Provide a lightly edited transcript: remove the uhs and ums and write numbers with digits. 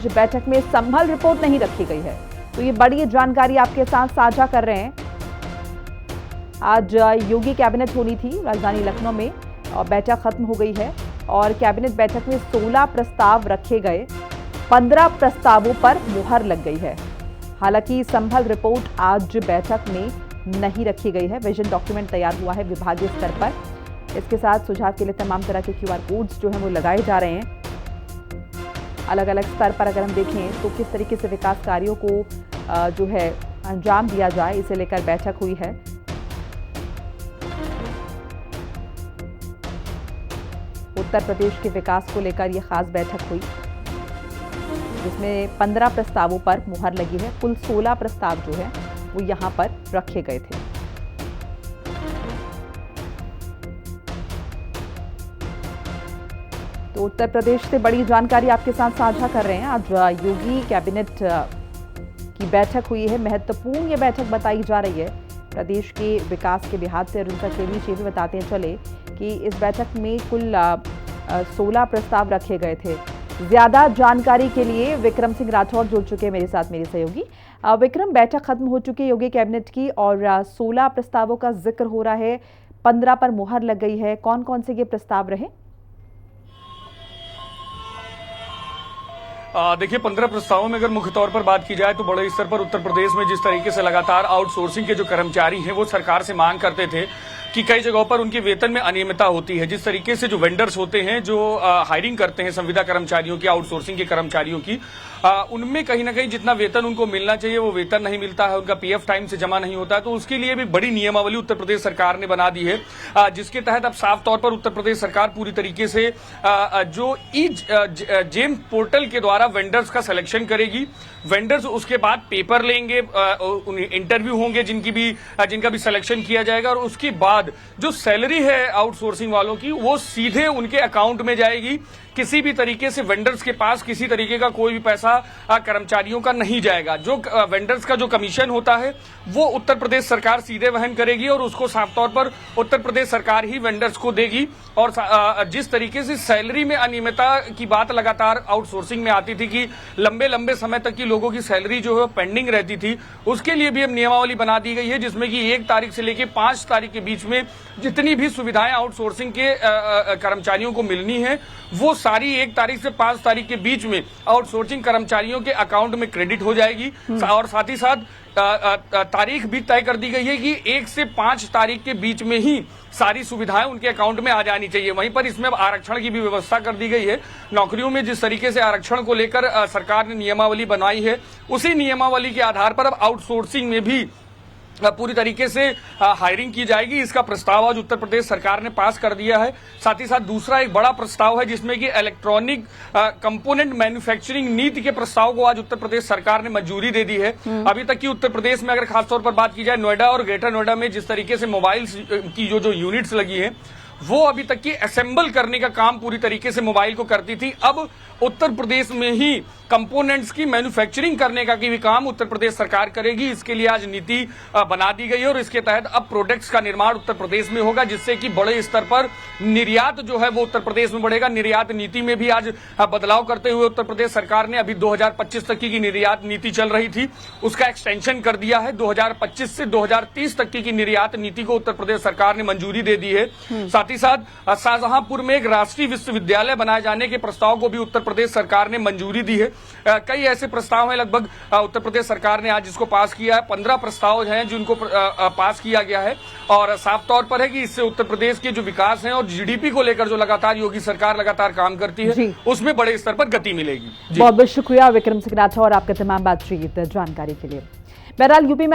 आज बैठक में संभल रिपोर्ट नहीं रखी गई है। तो ये बड़ी जानकारी आपके साथ साझा कर रहे हैं। आज योगी कैबिनेट होनी थी राजधानी लखनऊ में और बैठक खत्म हो गई है और कैबिनेट बैठक में 16 प्रस्ताव रखे गए, 15 प्रस्तावों पर मुहर लग गई है। हालांकि संभल रिपोर्ट आज बैठक में नहीं रखी गई है। विजन डॉक्यूमेंट तैयार हुआ है विभागीय स्तर पर। इसके साथ सुझाव के लिए तमाम तरह के QR कोड्स जो हैं वो लगाए जा रहे हैं। अलग अलग स्तर पर अगर हम देखें तो किस तरीके से विकास कार्यों को जो है अंजाम दिया जाए, इसे लेकर बैठक हुई है। उत्तर प्रदेश के विकास को लेकर यह खास बैठक हुई जिसमें 15 प्रस्तावों पर मुहर लगी है। कुल 16 प्रस्ताव जो है वो यहां पर रखे गए थे। तो उत्तर प्रदेश से बड़ी जानकारी आपके साथ साझा कर रहे हैं। आज योगी कैबिनेट की बैठक हुई है। महत्वपूर्ण ये बैठक बताई जा रही है प्रदेश के विकास के लिहाज से। अरुण के बीच ये भी बताते चले कि इस बैठक में कुल 16 प्रस्ताव रखे गए थे। ज्यादा जानकारी के लिए विक्रम सिंह राठौर जुड़ चुके हैं मेरे साथ, मेरे सहयोगी। विक्रम, बैठक खत्म हो चुकी है योगी कैबिनेट की और 16 प्रस्तावों का जिक्र हो रहा है, 15 पर मुहर लग गई है। कौन कौन से ये प्रस्ताव रहे? देखिए, 15 प्रस्तावों में अगर मुख्य तौर पर बात की जाए तो बड़े स्तर पर उत्तर प्रदेश में जिस तरीके से लगातार आउटसोर्सिंग के जो कर्मचारी हैं वो सरकार से मांग करते थे कि कई जगहों पर उनके वेतन में अनियमितता होती है। जिस तरीके से जो वेंडर्स होते हैं जो हायरिंग करते हैं संविदा कर्मचारियों की, आउटसोर्सिंग के कर्मचारियों की, उनमें कहीं ना कहीं जितना वेतन उनको मिलना चाहिए वो वेतन नहीं मिलता है, उनका PF टाइम से जमा नहीं होता है। तो उसके लिए भी बड़ी नियमावली उत्तर प्रदेश सरकार ने बना दी है, जिसके तहत अब साफ तौर पर उत्तर प्रदेश सरकार पूरी तरीके से जो जेम पोर्टल के द्वारा वेंडर्स का सिलेक्शन करेगी। वेंडर्स उसके बाद पेपर लेंगे, इंटरव्यू होंगे जिनका भी सिलेक्शन किया जाएगा और उसके बाद जो सैलरी है आउटसोर्सिंग वालों की वो सीधे उनके अकाउंट में जाएगी। किसी भी तरीके से वेंडर्स के पास किसी तरीके का कोई भी पैसा कर्मचारियों का नहीं जाएगा। जो वेंडर्स का जो कमीशन होता है वो उत्तर प्रदेश सरकार सीधे वहन करेगी और उसको साफ तौर पर उत्तर प्रदेश सरकार ही वेंडर्स को देगी। और जिस तरीके से सैलरी में अनियमितता की बात लगातार आउटसोर्सिंग में आती थी कि लंबे लंबे समय तक की लोगों की सैलरी जो है पेंडिंग रहती थी, उसके लिए भी अब नियमावली बना दी गई है जिसमें कि 1 तारीख से लेकर 5 तारीख के बीच में जितनी भी सुविधाएं आउटसोर्सिंग के कर्मचारियों को मिलनी है वो सारी 1 तारीख से 5 तारीख के बीच में आउटसोर्सिंग कर्मचारियों के अकाउंट में क्रेडिट हो जाएगी। और साथ ही साथ तारीख भी तय कर दी गई है कि 1 से 5 तारीख के बीच में ही सारी सुविधाएं उनके अकाउंट में आ जानी चाहिए। वहीं पर इसमें अब आरक्षण की भी व्यवस्था कर दी गई है। नौकरियों में जिस तरीके से आरक्षण को लेकर सरकार ने नियमावली बनाई है, उसी नियमावली के आधार पर अब आउटसोर्सिंग में भी पूरी तरीके से हायरिंग की जाएगी। इसका प्रस्ताव आज उत्तर प्रदेश सरकार ने पास कर दिया है। साथ ही साथ दूसरा एक बड़ा प्रस्ताव है जिसमें कि इलेक्ट्रॉनिक कंपोनेंट मैन्युफैक्चरिंग नीति के प्रस्ताव को आज उत्तर प्रदेश सरकार ने मंजूरी दे दी है। अभी तक की उत्तर प्रदेश में अगर खासतौर पर बात की जाए, नोएडा और ग्रेटर नोएडा में जिस तरीके से मोबाइल की जो यूनिट्स लगी है वो अभी तक की असेंबल करने का काम पूरी तरीके से मोबाइल को करती थी। अब उत्तर प्रदेश में ही कंपोनेंट्स की मैन्युफैक्चरिंग करने का भी काम उत्तर प्रदेश सरकार करेगी। इसके लिए आज नीति बना दी गई है और इसके तहत अब प्रोडक्ट्स का निर्माण उत्तर प्रदेश में होगा, जिससे कि बड़े स्तर पर निर्यात जो है वो उत्तर प्रदेश में बढ़ेगा। निर्यात नीति में भी आज बदलाव करते हुए उत्तर प्रदेश सरकार ने अभी 2025 तक की निर्यात नीति चल रही थी उसका एक्सटेंशन कर दिया है। 2025 से 2030 तक की निर्यात नीति को उत्तर प्रदेश सरकार ने मंजूरी दे दी है। साथ ही साथ शाहजहांपुर में एक राष्ट्रीय विश्वविद्यालय बनाए जाने के प्रस्ताव को भी उत्तर प्रदेश सरकार ने मंजूरी दी है। कई ऐसे प्रस्ताव हैं लगभग उत्तर प्रदेश सरकार ने आज इसको पास किया है। 15 प्रस्ताव हैं जिनको पास किया गया है और साफ तौर पर है कि इससे उत्तर प्रदेश के जो विकास है और GDP को लेकर जो लगातार योगी सरकार लगातार काम करती है उसमें बड़े स्तर पर गति मिलेगी। बहुत बहुत शुक्रिया विक्रम सिंह राठौर, आपका तमाम बातचीत जानकारी के लिए। बहरहाल यूपी में